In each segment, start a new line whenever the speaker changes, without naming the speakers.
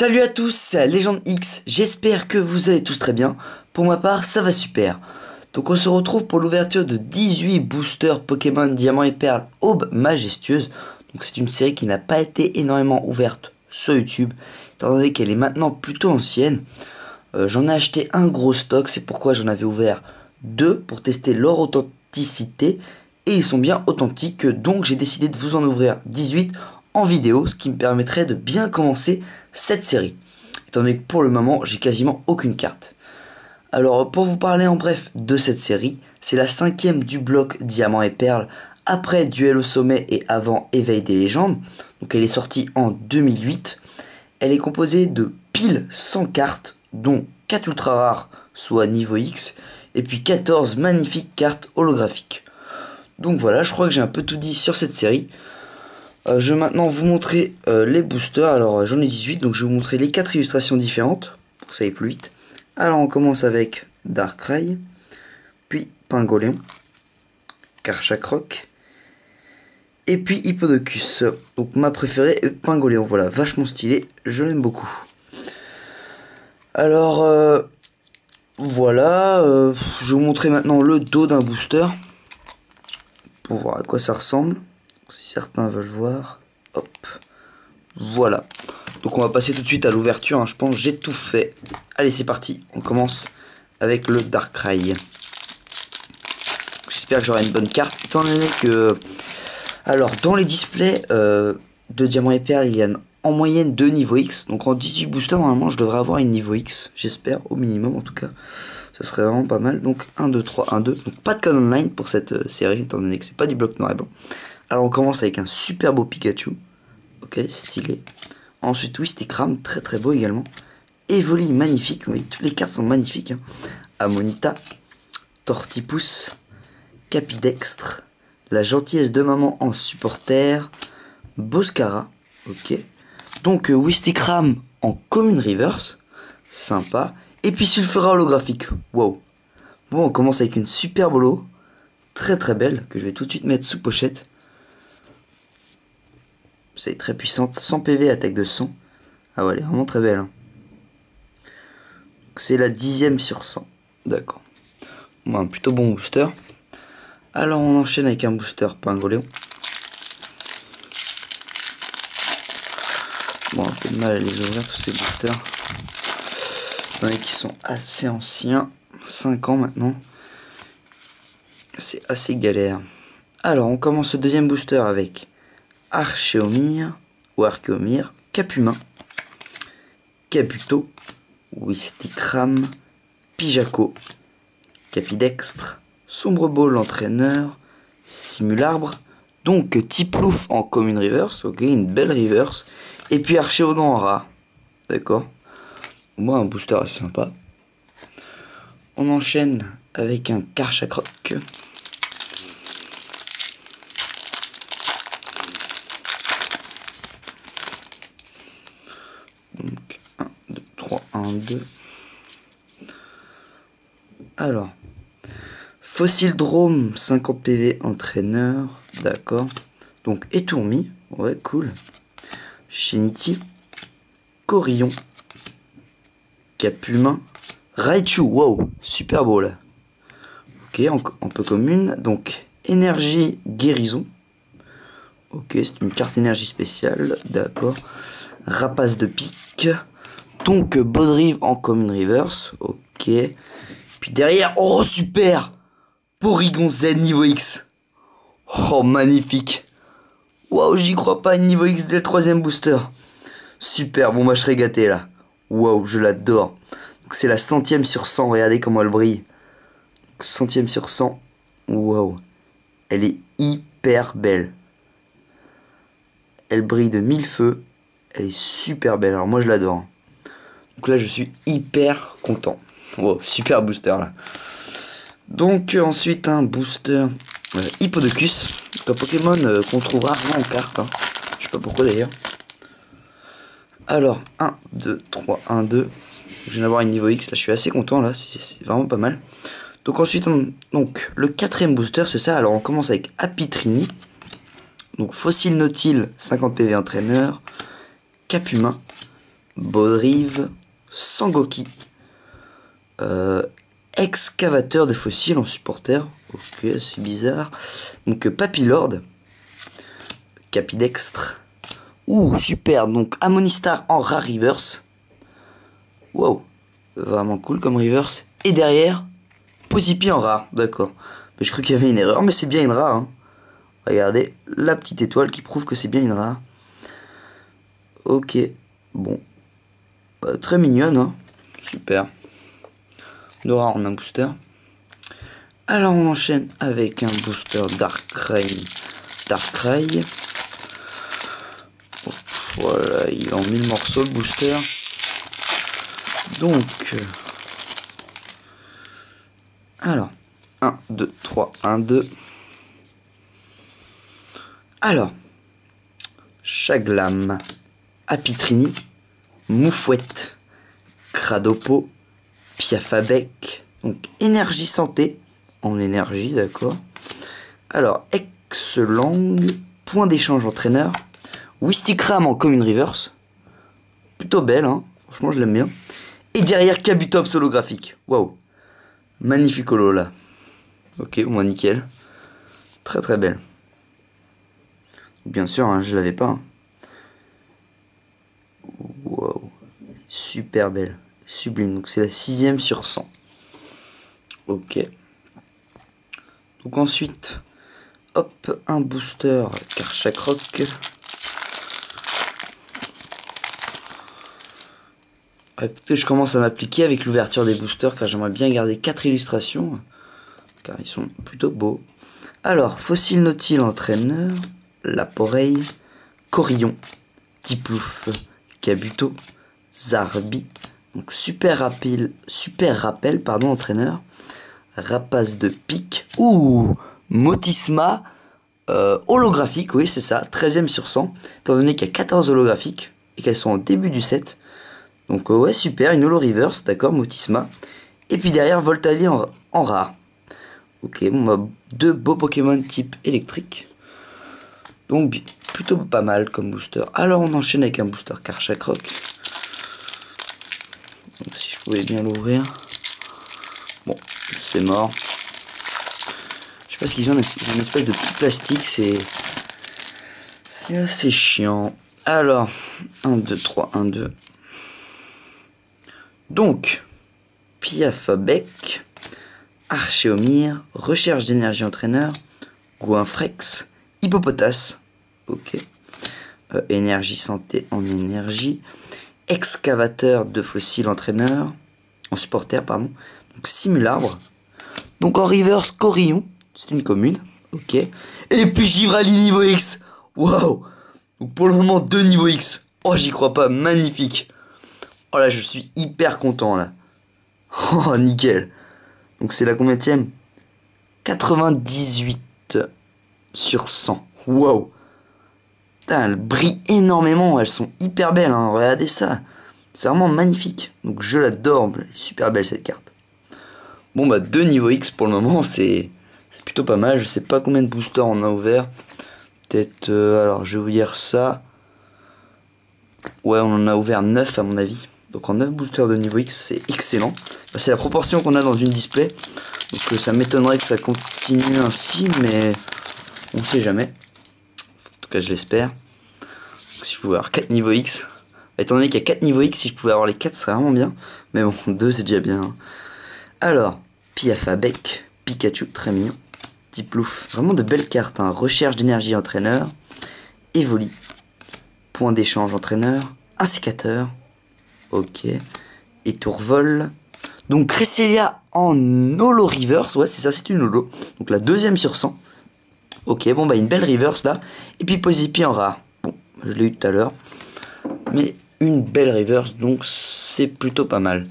Salut à tous, c'est Légende X, j'espère que vous allez tous très bien. Pour ma part, ça va super. Donc on se retrouve pour l'ouverture de 18 boosters Pokémon Diamant et Perle Aube Majestueuse. Donc c'est une série qui n'a pas été énormément ouverte sur YouTube, étant donné qu'elle est maintenant plutôt ancienne. J'en ai acheté un gros stock, c'est pourquoi j'en avais ouvert deux pour tester leur authenticité. Et ils sont bien authentiques, donc j'ai décidé de vous en ouvrir 18 en vidéo, ce qui me permettrait de bien commencer cette série, étant donné que pour le moment j'ai quasiment aucune carte. Alors pour vous parler en bref de cette série, c'est la 5e du bloc Diamant et Perle, après Duel au sommet et avant Éveil des légendes. Donc elle est sortie en 2008. Elle est composée de pile 100 cartes, dont 4 ultra rares, soit niveau X, et puis 14 magnifiques cartes holographiques. Donc voilà, je crois que j'ai un peu tout dit sur cette série. Je vais maintenant vous montrer les boosters. Alors j'en ai 18, donc je vais vous montrer les 4 illustrations différentes, pour que ça aille plus vite. Alors on commence avec Darkrai, puis Pingoléon, Karchakroc, et puis Hippodocus. Donc ma préférée est Pingoléon, voilà, vachement stylé, je l'aime beaucoup. Alors voilà, je vais vous montrer maintenant le dos d'un booster, pour voir à quoi ça ressemble. Si certains veulent voir, hop, voilà. Donc on va passer tout de suite à l'ouverture, hein. Je pense que j'ai tout fait. Allez, c'est parti, on commence avec le Darkrai. J'espère que j'aurai une bonne carte, étant donné que... Alors, dans les displays de Diamant et Perle, il y a en moyenne 2 niveaux X. Donc en 18 boosters, normalement, je devrais avoir une niveau X, j'espère, au minimum en tout cas. Ça serait vraiment pas mal. Donc 1, 2, 3, 1, 2. Donc pas de Canon Line pour cette série, étant donné que c'est pas du bloc noir et blanc. Alors on commence avec un super beau Pikachu. Ok, stylé. Ensuite Wistikram, très très beau également. Evoli, magnifique. Oui, toutes les cartes sont magnifiques, hein. Amonita, Tortipousse, Capidextre, la gentillesse de maman en supporter, Boscara. Ok. Donc Wistikram en commune reverse. Sympa. Et puis Sulfura holographique. Wow. Bon, on commence avec une super holo. Très très belle, que je vais tout de suite mettre sous pochette. C'est très puissante, 100 PV, attaque de 100. Ah ouais, elle est vraiment très belle, hein. C'est la 10e sur 100. D'accord. Bon, un plutôt bon booster. Alors on enchaîne avec un booster Pingoléon. Bon, un peu de mal à les ouvrir tous ces boosters. Il y en a qui sont assez anciens, 5 ans maintenant. C'est assez galère. Alors on commence le deuxième booster avec Archéomir ou Archéomir, Capumin, Caputo, Wistikram, Pijaco, Capidextre, Sombrebeau l'entraîneur, Simularbre, donc Tiplouf en commune reverse, ok, une belle reverse, et puis Archéodon en rare, d'accord. Moi un booster assez sympa. On enchaîne avec un Karchakroc. Donc 1, 2, 3, 1, 2. Alors, Fossile Drome, 50 PV entraîneur, d'accord. Donc Étourmi, ouais, cool. Shiniti, Corillon, Capumin, Raichu, wow, super beau là. Ok, en peu commune, donc Énergie Guérison. Ok, c'est une carte énergie spéciale, d'accord. Rapace de pique. Donc Baudrive en commune reverse. Ok. Puis derrière, oh super, Porygon Z niveau X. Oh magnifique. Waouh, j'y crois pas, niveau X dès le 3e booster. Super, bon moi je serais gâté là. Waouh, je l'adore. Donc c'est la 100e sur 100, regardez comment elle brille. 100e sur 100. Waouh. Elle est hyper belle. Elle brille de 1000 feux. Elle est super belle, alors moi je l'adore. Donc là je suis hyper content. Wow, super booster là. Donc ensuite un booster Hippodocus. Un Pokémon qu'on trouve rarement en carte, hein. Je sais pas pourquoi d'ailleurs. Alors 1, 2, 3, 1, 2. Je viens d'avoir une niveau X, là je suis assez content là, c'est vraiment pas mal. Donc ensuite donc le 4e booster c'est ça. Alors on commence avec Apitrini. Donc Fossile Nautile, 50 PV entraîneur, Capumin, Bodrive, Sangoki, excavateur de fossiles en supporter. Ok, c'est bizarre. Donc Papillord, Capidextre. Ouh, super. Donc Ammonistar en rare reverse. Wow, vraiment cool comme reverse. Et derrière, Posipi en rare. D'accord. Je crois qu'il y avait une erreur, mais c'est bien une rare. Hein. Regardez, la petite étoile qui prouve que c'est bien une rare. Ok, bon. Bah, très mignonne, hein. Super. Deux rares en un booster. Alors on enchaîne avec un booster Darkrai. Darkrai. Voilà, il est en 1000 morceaux le booster. Donc, alors, 1, 2, 3, 1, 2. Alors, Chaglam, Apitrini, Moufouette, Cradopo, Piafabec, donc énergie santé, en énergie, d'accord. Alors, Exlang, point d'échange entraîneur, Wistikram en commune reverse, plutôt belle, hein, franchement je l'aime bien. Et derrière Kabutops holographique, waouh, magnifique holo là. Ok, bon, nickel, très très belle. Bien sûr, hein, je l'avais pas. Hein. Wow, super belle, sublime. Donc c'est la 6ème sur 100. Ok. Donc ensuite, hop, un booster Karchakroc. Peut-être que je commence à m'appliquer avec l'ouverture des boosters car j'aimerais bien garder 4 illustrations car ils sont plutôt beaux. Alors, Fossile Nautile entraîneur, Laporeille, Corillon, Tiplouf, Kabuto, Zarbi, donc super rappel pardon entraîneur, Rapace de pique, ouh, Motisma holographique, oui c'est ça, 13ème sur 100, étant donné qu'il y a 14 holographiques et qu'elles sont au début du set. Donc ouais super, une holo reverse, d'accord, Motisma. Et puis derrière Voltali en rare. Ok, bon bah, deux beaux Pokémon type électrique. Donc plutôt pas mal comme booster. Alors on enchaîne avec un booster Karchakroc. Donc si je pouvais bien l'ouvrir. Bon, c'est mort. Je sais pas ce qu'ils ont, une espèce de petit plastique, c'est assez chiant. Alors, 1, 2, 3, 1, 2. Donc, Piafabec, Archéomir, Recherche d'énergie entraîneur, Goinfrex, Hippopotas, ok, énergie santé en énergie, Excavateur de fossiles entraîneur, en supporter, pardon, donc Simularbre, donc en reverse Corillon, c'est une commune, ok, et puis Givrali niveau X, waouh, donc pour le moment 2 niveaux X, oh j'y crois pas, magnifique. Oh là, je suis hyper content là. Oh, nickel. Donc c'est la combienième? 98 sur 100. Wow. Putain, elles brillent énormément. Elles sont hyper belles. Hein. Regardez ça. C'est vraiment magnifique. Donc je l'adore. Super belle cette carte. Bon bah 2 niveaux X pour le moment. C'est plutôt pas mal. Je sais pas combien de boosters on a ouvert. Peut-être... alors je vais vous dire ça. Ouais, on en a ouvert 9 à mon avis. Donc en 9 boosters de niveau X, c'est excellent. C'est la proportion qu'on a dans une display. Donc ça m'étonnerait que ça continue ainsi, mais on sait jamais. En tout cas, je l'espère. Si je pouvais avoir 4 niveaux X. Étant donné qu'il y a 4 niveaux X, si je pouvais avoir les 4, ce serait vraiment bien. Mais bon, 2 c'est déjà bien. Alors, Piafabec, Pikachu, très mignon. Tiplouf, vraiment de belles cartes. Hein. Recherche d'énergie entraîneur. Evoli. Point d'échange entraîneur. Un sécateur. Ok. Et Tourvol. Donc Cresselia en holo reverse. Ouais, c'est ça, c'est une holo. Donc la 2ème sur 100. Ok, bon bah une belle reverse là. Et puis Posipi en rare. Bon, je l'ai eu tout à l'heure. Mais une belle reverse, donc c'est plutôt pas mal.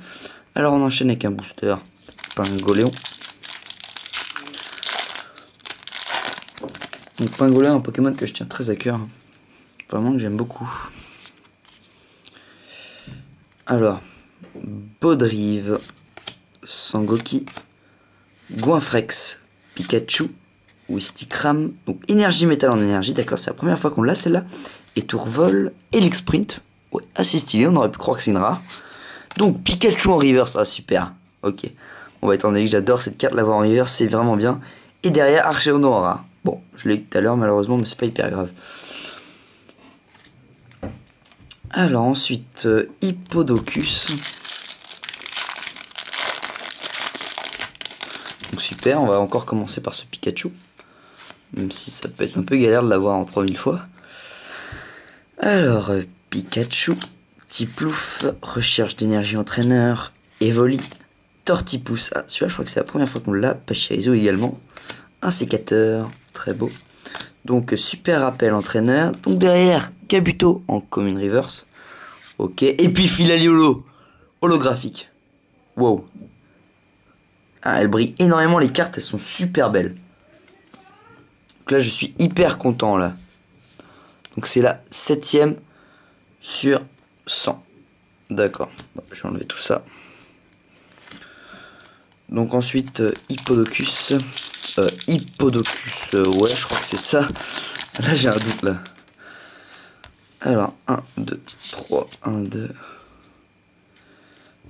Alors on enchaîne avec un booster. Pingoléon. Donc Pingoléon, un Pokémon que je tiens très à cœur. Vraiment que j'aime beaucoup. Alors, Bodrive, Sangoki, Goinfrex, Pikachu, Wistikram, donc énergie métal en énergie, d'accord, c'est la première fois qu'on l'a celle-là, et Tourvol, Elixprint, Ouais, assez stylé, on aurait pu croire que c'est une rare. Donc Pikachu en reverse, ah super, ok. On va étant donné que j'adore cette carte, l'avoir en reverse, c'est vraiment bien. Et derrière Archeono en rare. Bon, je l'ai eu tout à l'heure malheureusement, mais c'est pas hyper grave. Alors ensuite, Hippodocus. Donc super, on va encore commencer par ce Pikachu. Même si ça peut être un peu galère de l'avoir en 3000 fois. Alors, Pikachu, Tiplouf, recherche d'énergie entraîneur, Evoli, Tortipousse. Ah, celui-là, je crois que c'est la première fois qu'on l'a. Pachirisu également. Un sécateur, très beau. Donc, super rappel entraîneur. Donc, derrière, Kabuto en commune reverse. Ok. Et puis, Filaliolo, holographique. Wow. Ah, elle brille énormément. Les cartes, elles sont super belles. Donc là, je suis hyper content, là. Donc, c'est la 7ème sur 100. D'accord. Bon, je vais enlever tout ça. Donc ensuite, Hippodocus. Hippodocus, ouais, je crois que c'est ça. Là, j'ai un doute, là. Alors, 1, 2, 3, 1, 2.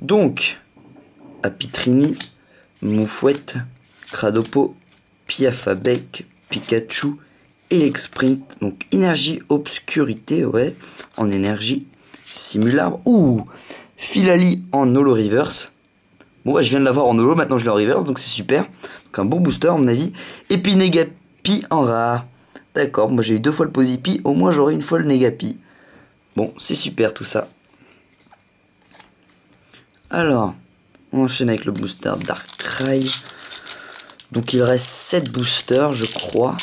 Donc, Apitrini, Moufouette, Cradopo, Piafabec, Pikachu, Elexprint. Donc, énergie, obscurité, ouais, en énergie. Simulabre. Ouh, Filali en holo reverse. Bon, bah, je viens de l'avoir en holo, maintenant je l'ai en reverse, donc c'est super. Donc un bon booster, à mon avis. Et puis Negapi en rare. D'accord, moi j'ai eu 2 fois le Posipi, au moins j'aurai une fois le Negapi. Bon, c'est super tout ça. Alors, on enchaîne avec le booster Darkrai. Donc il reste 7 boosters, je crois.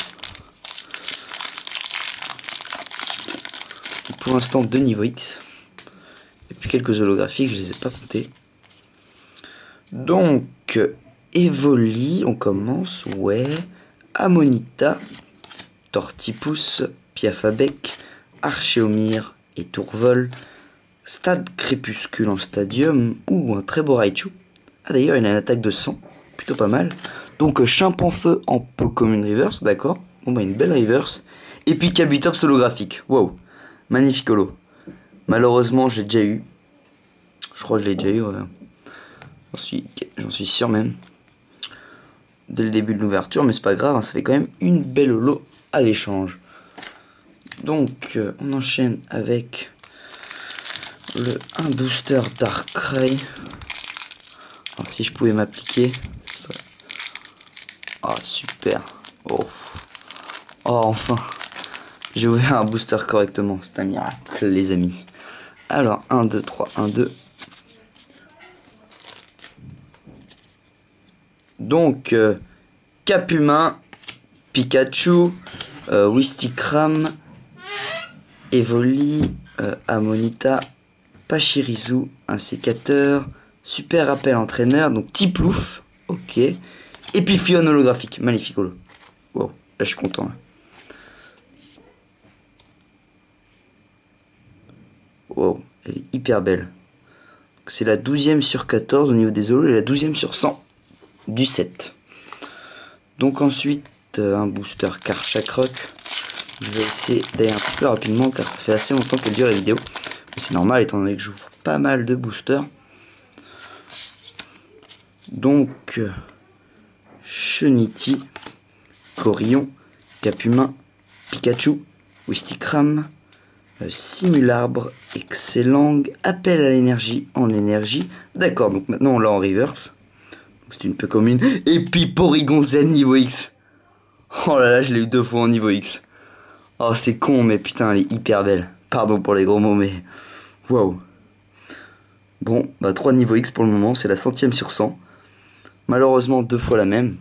Pour l'instant, 2 niveaux X. Et puis quelques holographiques, je les ai pas comptés. Donc, Evoli, on commence, ouais. Amonita, Tortipousse, Piafabec, Archeomir et Tourvol. Stade Crépuscule en Stadium, ou un très beau Raichu. Ah d'ailleurs, il a une attaque de 100, plutôt pas mal. Donc, Chimpanfeu en Pokémon Reverse, d'accord. Bon bah, une belle Reverse. Et puis Kabutops holographique, wow. Magnifique holo. Malheureusement, je l'ai déjà eu. Je crois que je l'ai déjà eu, ouais. J'en suis sûr même. Dès le début de l'ouverture, mais c'est pas grave, hein, ça fait quand même une belle holo à l'échange. Donc, on enchaîne avec un booster Darkrai. Alors, si je pouvais m'appliquer. Ah, super. Oh. Oh, enfin. J'ai ouvert un booster correctement. C'est un miracle, les amis. Alors, 1, 2, 3, 1, 2. Donc, Capumin, Pikachu, Wistikram, Evoli, Amonita, Pachirisu, un sécateur, super rappel entraîneur, donc Tiplouf, ok, et puis Fion holographique, magnifique holo. Wow, là je suis content. Là. Wow, elle est hyper belle. C'est la 12ème sur 14 au niveau des holos et la 12ème sur 100 du 7. Donc ensuite, un booster Karchakroc. Je vais essayer d'aller un peu plus rapidement car ça fait assez longtemps qu'elle dure la vidéo. C'est normal étant donné que j'ouvre pas mal de boosters. Donc, Cheniti, Corion, Capumin, Pikachu, Wistikram, Simularbre, Excellang, Appel à l'énergie en énergie. D'accord, donc maintenant on l'a en reverse. C'est une peu commune. Et puis Porygon Z niveau X. Oh là là, je l'ai eu 2 fois en niveau X. Oh, c'est con, mais putain, elle est hyper belle. Pardon pour les gros mots, mais... Waouh. Bon, bah 3 niveaux X pour le moment, c'est la 100ème sur 100. Malheureusement, 2 fois la même.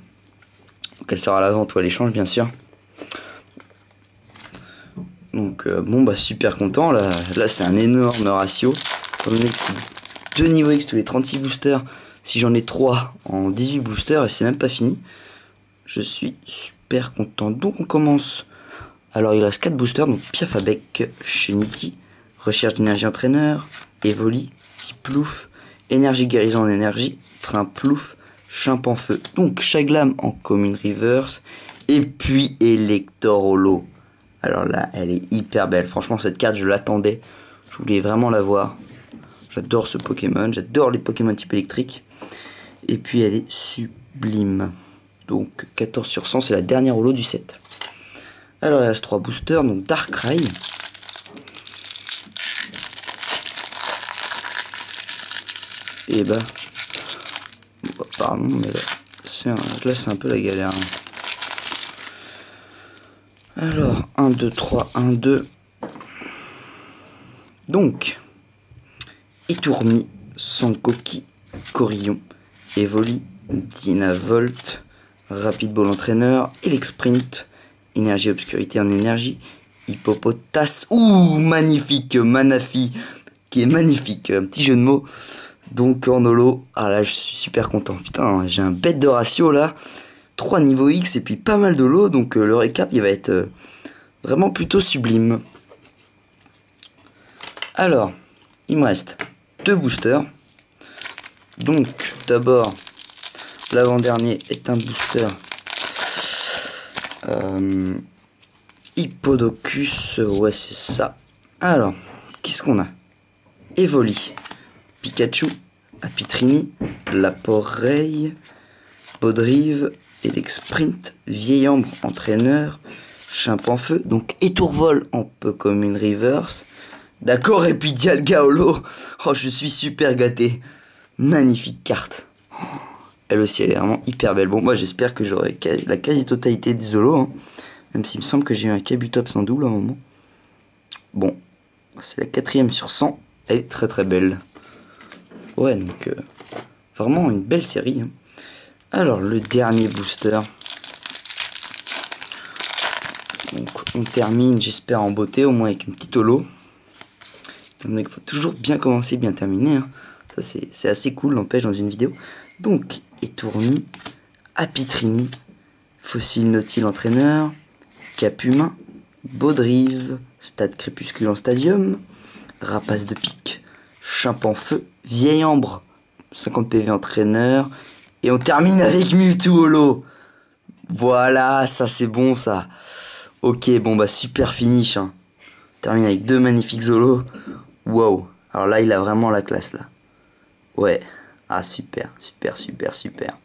Donc elle sera à la vente ou à l'échange, bien sûr. Donc, bon, bah super content. Là c'est un énorme ratio. Comme donné que c'est 2 niveaux X tous les 36 boosters. Si j'en ai 3 en 18 boosters, et c'est même pas fini. Je suis super content. Donc on commence. Alors il reste 4 boosters. Donc Piafabec, Cheniti, Recherche d'énergie entraîneur, Evoli, Tiplouf, Énergie guérison en énergie, Trimplouf, Chimpanfeu. Donc Chaglam en commune reverse. Et puis Elector Holo. Alors là, elle est hyper belle. Franchement, cette carte, je l'attendais. Je voulais vraiment l'avoir. J'adore ce Pokémon, j'adore les Pokémon type électrique. Et puis elle est sublime. Donc 14 sur 100, c'est la dernière holo du set. Alors il reste 3 boosters, donc Darkrai. Et bah, pardon, mais là c'est un peu la galère. Alors 1, 2, 3, 1, 2. Donc Étourmi, Sankoki, Corillon, Evoli, Dynavolt, Rapid Ball Entraîneur, Elexprint, Énergie Obscurité en énergie, Hippopotas, ouh, magnifique, Manafi, qui est magnifique, un petit jeu de mots. Donc en holo, ah là je suis super content, putain, j'ai un bête de ratio là, 3 niveaux X et puis pas mal de lots, donc le récap il va être vraiment plutôt sublime. Alors, il me reste 2 boosters. Donc d'abord, l'avant-dernier est un booster Hippodocus, ouais c'est ça. Alors, qu'est-ce qu'on a? Evoli, Pikachu, Apitrini, Laporeille, Baudrive, Elexprint, Vieil Ambre, Entraîneur, Chimpanfeu, donc Étourvol en peu comme une reverse. D'accord, et puis Dialga holo. Oh, je suis super gâté. Magnifique carte. Elle aussi, elle est vraiment hyper belle. Bon, moi j'espère que j'aurai la quasi-totalité des holos, hein. Même s'il me semble que j'ai eu un Kabutops en double à un moment. Bon, c'est la 4ème sur 100. Elle est très très belle. Ouais, donc vraiment une belle série, hein. Alors, le dernier booster. Donc, on termine, j'espère, en beauté, au moins avec une petite holo. Donc, il faut toujours bien commencer, bien terminer, hein. Ça, c'est assez cool, n'empêche, dans une vidéo. Donc, Étourmi, Apitrini, Fossile Nautile Entraîneur, Capumin, Baudrive, Stade Crépuscule en Stadium, Rapace de Pique, Chimpanfeu, Vieil Ambre, 50 PV Entraîneur, et on termine avec Mewtwo holo. Voilà, ça c'est bon ça. Ok, bon bah super finish, hein. On termine avec 2 magnifiques holos. Wow, alors là il a vraiment la classe là. Ouais, ah super, super, super, super.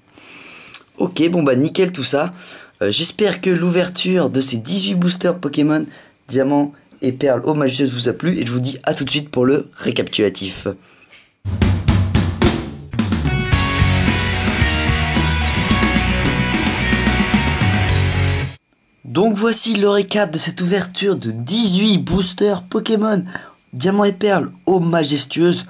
Ok, bon bah nickel tout ça. J'espère que l'ouverture de ces 18 boosters Pokémon Diamant et Perle aux Majestueuses vous a plu. Et je vous dis à tout de suite pour le récapitulatif. Donc voici le récap de cette ouverture de 18 boosters Pokémon Diamant et Perle aux Majestueuses.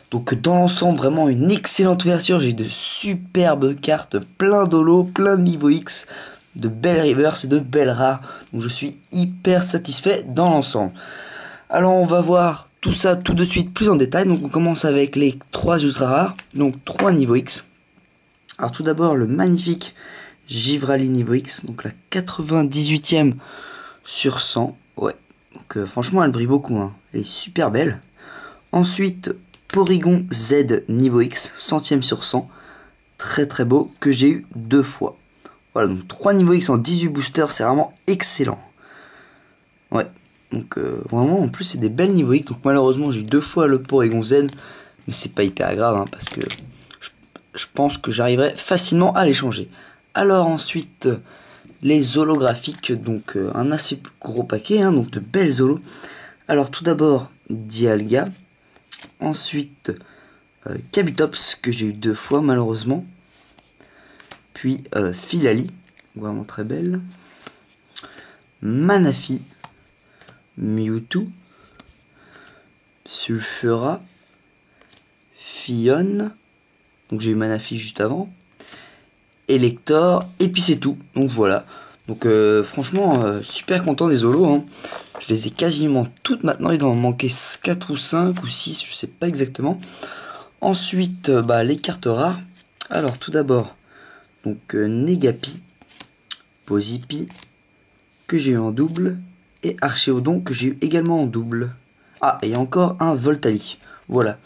Donc dans l'ensemble, vraiment une excellente ouverture. J'ai eu de superbes cartes, plein d'holos, plein de niveau X, de belles reverse et de belles rares. Donc je suis hyper satisfait dans l'ensemble. Alors on va voir tout ça tout de suite plus en détail. Donc on commence avec les 3 ultra rares, donc 3 niveaux X. Alors tout d'abord le magnifique Givrali niveau X, donc la 98ème sur 100. Ouais, donc franchement elle brille beaucoup, hein. Elle est super belle. Ensuite Porygon Z niveau X, 100ème sur 100. Très très beau, que j'ai eu 2 fois. Voilà, donc 3 niveaux X en 18 boosters, c'est vraiment excellent. Ouais, donc vraiment en plus c'est des belles niveaux X. Donc malheureusement j'ai eu 2 fois le Porygon Z, mais c'est pas hyper grave, hein, parce que je pense que j'arriverai facilement à les changer. Alors ensuite les holographiques, donc un assez gros paquet, hein, donc de belles holos. Alors tout d'abord Dialga. Ensuite, Kabutops, que j'ai eu 2 fois malheureusement. Puis Filali, vraiment très belle. Manafi, Mewtwo, Sulfura, Fionne, donc j'ai eu Manafi juste avant. Elector, et puis c'est tout. Donc voilà. Donc franchement, super content des holos, hein. Je les ai quasiment toutes maintenant. Il doit en manquer 4 ou 5 ou 6, je sais pas exactement. Ensuite, les cartes rares. Alors tout d'abord, donc Negapi, Posipi, que j'ai eu en double, et Archéodon, que j'ai eu également en double. Ah, et encore un Voltali. Voilà.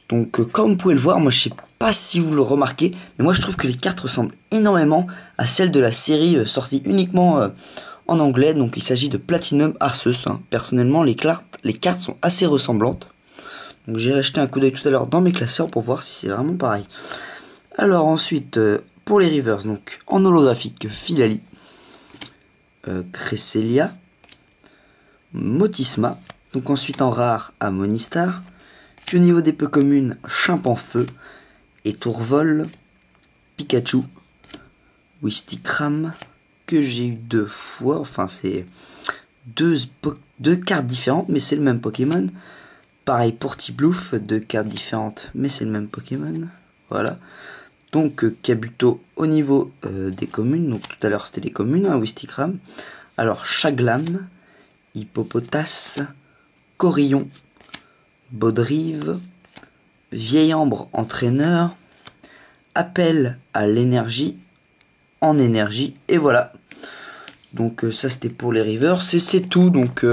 Donc comme vous pouvez le voir, moi je sais pas si vous le remarquez, mais moi je trouve que les cartes ressemblent énormément à celles de la série sortie uniquement en anglais, donc il s'agit de Platinum Arceus. Hein. Personnellement, les cartes sont assez ressemblantes. Donc j'ai jeté un coup d'œil tout à l'heure dans mes classeurs pour voir si c'est vraiment pareil. Alors ensuite, pour les Rivers, donc en holographique, Philali, Cresselia, Motisma. Donc ensuite en rare, Amonistar. Puis au niveau des peu communes, Chimpanfeu et Tourvol, Pikachu, Wistikram, que j'ai eu 2 fois, enfin c'est deux cartes différentes, mais c'est le même Pokémon. Pareil pour Tiblouf, 2 cartes différentes, mais c'est le même Pokémon. Voilà. Donc Kabuto au niveau des communes, donc tout à l'heure c'était les communes, hein, Wistikram. Alors Chaglam, Hippopotas, Corillon, Baudrive, Vieil Ambre entraîneur, Appel à l'énergie en énergie, et voilà. Donc ça c'était pour les Rivers, c'est tout. Donc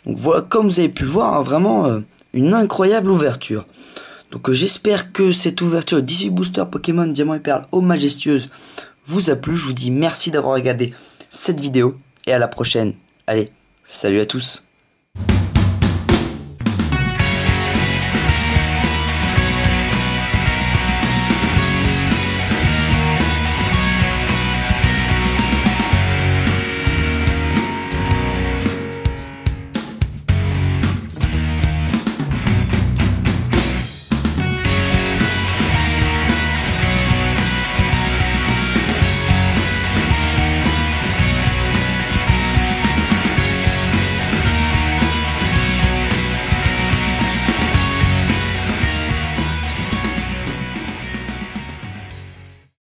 voilà, comme vous avez pu le voir, hein, vraiment une incroyable ouverture. Donc j'espère que cette ouverture 18 boosters Pokémon Diamant et Perle aux majestueuses vous a plu. Je vous dis merci d'avoir regardé cette vidéo et à la prochaine. Allez, salut à tous.